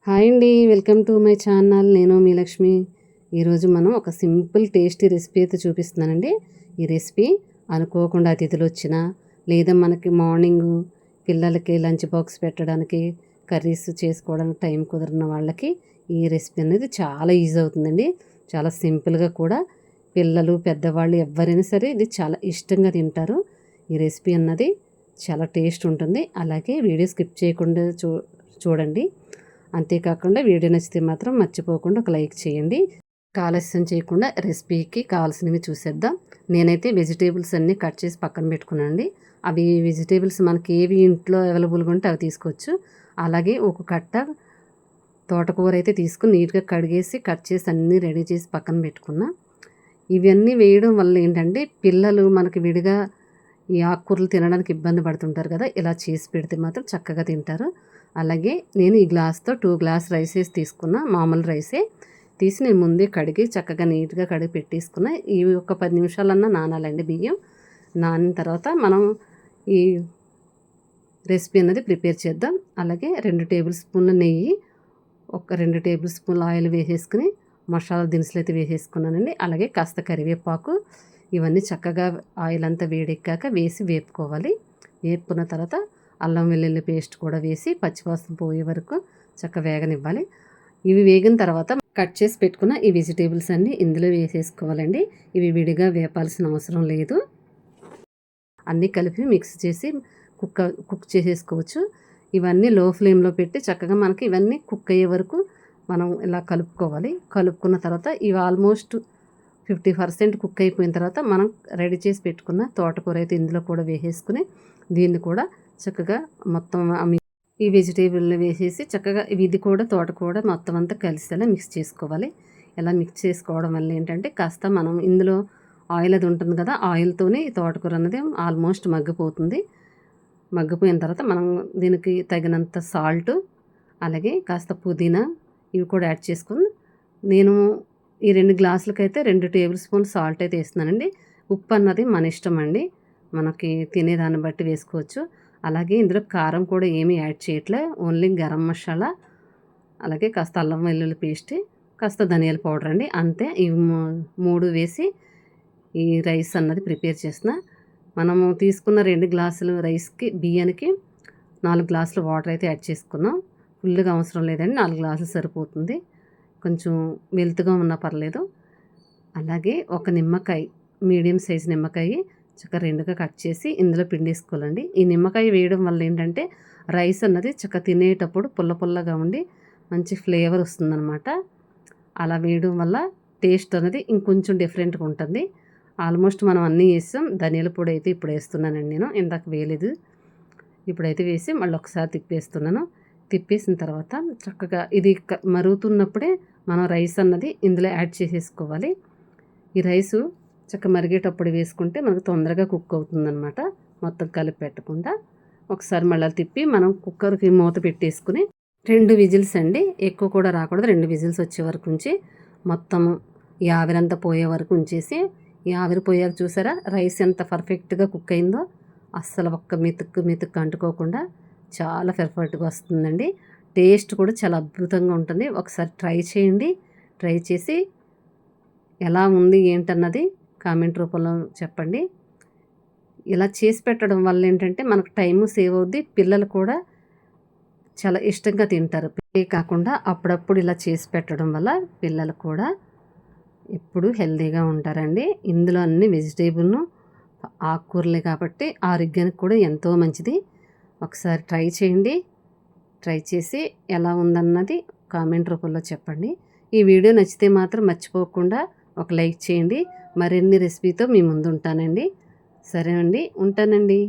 Hi అండి, welcome to my channel. నేను మీ లక్ష్మి. ఈరోజు మనం ఒక సింపుల్ టేస్టీ రెసిపీ అయితే చూపిస్తున్నానండి. ఈ రెసిపీ అనుకోకుండా అతిథులు వచ్చినా లేదా మనకి మార్నింగ్ పిల్లలకి లంచ్ బాక్స్ పెట్టడానికి కర్రీస్ చేసుకోవడానికి టైం కుదిరిన వాళ్ళకి ఈ రెసిపీ అనేది చాలా ఈజీ అవుతుందండి. చాలా సింపుల్గా కూడా పిల్లలు పెద్దవాళ్ళు ఎవరైనా సరే ఇది చాలా ఇష్టంగా తింటారు. ఈ రెసిపీ అన్నది చాలా టేస్ట్ ఉంటుంది. అలాగే వీడియో స్కిప్ చేయకుండా చూడండి. అంతేకాకుండా వీడియో నచ్చితే మాత్రం మర్చిపోకుండా ఒక లైక్ చేయండి. ఆలస్యం చేయకుండా రెసిపీకి కావాల్సినవి చూసేద్దాం. నేనైతే వెజిటేబుల్స్ అన్నీ కట్ చేసి పక్కన పెట్టుకున్నానండి. అవి వెజిటేబుల్స్ మనకి ఏవి ఇంట్లో అవైలబుల్గా ఉంటే అవి తీసుకోవచ్చు. అలాగే ఒక కట్ట తోటకూర అయితే తీసుకుని నీట్గా కడిగేసి కట్ చేసి అన్నీ రెడీ చేసి పక్కన పెట్టుకున్నా. ఇవన్నీ వేయడం వల్ల ఏంటంటే పిల్లలు మనకి విడిగా ఈ ఆకుకూరలు తినడానికి ఇబ్బంది పడుతుంటారు కదా, ఇలా చేసి పెడితే మాత్రం చక్కగా తింటారు. అలాగే నేను ఈ గ్లాస్తో 2 గ్లాస్ రైస్ వేసి తీసుకున్నా. మామూలు రైసే తీసి నేను ముందే కడిగి చక్కగా నీట్గా కడిగి పెట్టేసుకున్నా. ఇవి ఒక 10 నిమిషాలన్నా నానాలండి బియ్యం. నానిన తర్వాత మనం ఈ రెసిపీ అనేది ప్రిపేర్ చేద్దాం. అలాగే 2 టేబుల్ స్పూన్ల నెయ్యి, ఒక 2 టేబుల్ స్పూన్ల ఆయిల్ వేసేసుకుని మసాలా దినుసులు అయితే వేసేసుకున్నానండి. అలాగే కాస్త కరివేపాకు, ఇవన్నీ చక్కగా ఆయిల్ అంతా వేడెక్కాక వేసి వేపుకోవాలి. వేపుకున్న తర్వాత అల్లం వెల్లుల్లి పేస్ట్ కూడా వేసి పచ్చివాసన పోయే వరకు చక్కగా వేగనివ్వాలి. ఇవి వేగిన తర్వాత కట్ చేసి పెట్టుకున్న ఈ వెజిటేబుల్స్ అన్నీ ఇందులో వేసేసుకోవాలండి. ఇవి విడిగా వేపాల్సిన అవసరం లేదు. అన్నీ కలిపి మిక్స్ చేసి కుక్ చేసేసుకోవచ్చు. ఇవన్నీ లో ఫ్లేమ్లో పెట్టి చక్కగా మనకి ఇవన్నీ కుక్ అయ్యే వరకు మనం ఇలా కలుపుకోవాలి. కలుపుకున్న తర్వాత ఇవి ఆల్మోస్ట్ 50% కుక్ అయిపోయిన తర్వాత మనం రెడీ చేసి పెట్టుకున్న తోటకూర అయితే ఇందులో కూడా వేసేసుకుని దీన్ని కూడా చక్కగా మొత్తం ఈ వెజిటేబుల్ని వేసేసి చక్కగా ఇది కూడా తోటకూర మొత్తం అంతా కలిసేలా మిక్స్ చేసుకోవాలి. ఇలా మిక్స్ చేసుకోవడం వల్ల ఏంటంటే కాస్త మనం ఇందులో ఆయిల్ అది ఉంటుంది కదా, ఆయిల్తోనే ఈ తోటకూర అనేది ఆల్మోస్ట్ మగ్గిపోతుంది. మగ్గిపోయిన తర్వాత మనం దీనికి తగినంత సాల్ట్, అలాగే కాస్త పుదీనా ఇవి కూడా యాడ్ చేసుకుని నేను ఈ 2 గ్లాసులకైతే 2 టేబుల్ స్పూన్ సాల్ట్ అయితే వేస్తున్నానండి. ఉప్పు అన్నది మన ఇష్టం అండి, మనకి తినేదాన్ని బట్టి వేసుకోవచ్చు. అలాగే ఇందులో కారం కూడా ఏమీ యాడ్ చేయట్లే, ఓన్లీ గరం మసాలా, అలాగే కాస్త అల్లం వెల్లుల్లి పేస్ట్, కాస్త ధనియాల పౌడర్ అండి, అంతే. ఇవి 3 వేసి ఈ రైస్ అన్నది ప్రిపేర్ చేసిన. మనము తీసుకున్న 2 గ్లాసులు రైస్కి బియ్యానికి 4 గ్లాసులు వాటర్ అయితే యాడ్ చేసుకున్నాం. ఫుల్గా అవసరం లేదండి, 4 గ్లాసులు సరిపోతుంది. కొంచెం వెలుతుగా ఉన్నా పర్లేదు. అలాగే ఒక నిమ్మకాయ, మీడియం సైజ్ నిమ్మకాయ చక్కగా 2గా కట్ చేసి ఇందులో పిండేసుకోవాలండి. ఈ నిమ్మకాయ వేయడం వల్ల ఏంటంటే రైస్ అన్నది చక్కగా తినేటప్పుడు పుల్ల పుల్లగా ఉండి మంచి ఫ్లేవర్ వస్తుందన్నమాట. అలా వేయడం వల్ల టేస్ట్ అనేది ఇంకొంచెం డిఫరెంట్గా ఉంటుంది. ఆల్మోస్ట్ మనం అన్నీ వేసాం. ధనియాల పొడి అయితే ఇప్పుడు వేస్తున్నానండి, నేను ఇందాక వేయలేదు. ఇప్పుడైతే వేసి మళ్ళీ ఒకసారి తిప్పేస్తున్నాను. తిప్పేసిన తర్వాత చక్కగా ఇది మరుగుతున్నప్పుడే మనం రైస్ అన్నది ఇందులో యాడ్ చేసేసుకోవాలి. ఈ రైసు చక్కగా మరిగేటప్పుడు వేసుకుంటే మనకు తొందరగా కుక్ అవుతుందన్నమాట. మొత్తం కలిపి పెట్టకుండా ఒకసారి మళ్ళీ తిప్పి మనం కుక్కర్కి మూత పెట్టేసుకుని 2 విజిల్స్ అండి, ఎక్కువ కూడా రాకూడదు. 2 విజిల్స్ వచ్చే వరకు ఉంచి మొత్తం ఈ ఆవిరంతా పోయే వరకు ఉంచేసి, ఈ ఆవిరి పోయాక చూసారా రైస్ ఎంత పర్ఫెక్ట్గా కుక్ అయిందో. అస్సలు ఒక్క మెతుక్కు అంటుకోకుండా చాలా పర్ఫెక్ట్గా వస్తుందండి. టేస్ట్ కూడా చాలా అద్భుతంగా ఉంటుంది. ఒకసారి ట్రై చేయండి. ట్రై చేసి ఎలా ఉంది ఏంటన్నది కామెంట్ రూపంలో చెప్పండి. ఇలా చేసి పెట్టడం వల్ల ఏంటంటే మనకు టైము సేవ్ అవుద్ది, పిల్లలు కూడా చాలా ఇష్టంగా తింటారు. కాకుండా అప్పుడప్పుడు ఇలా చేసి పెట్టడం వల్ల పిల్లలు కూడా ఎప్పుడు హెల్తీగా ఉంటారండి. ఇందులో అన్ని వెజిటేబుల్ను ఆకుకూరలే కాబట్టి ఆరోగ్యానికి కూడా ఎంతో మంచిది. ఒకసారి ట్రై చేయండి. ట్రై చేసి ఎలా ఉందన్నది కామెంట్ రూపంలో చెప్పండి. ఈ వీడియో నచ్చితే మాత్రం మర్చిపోకుండా ఒక లైక్ చేయండి. మరిన్ని రెసిపీతో మీ ముందు ఉంటానండి. సరే అండి, ఉంటానండి.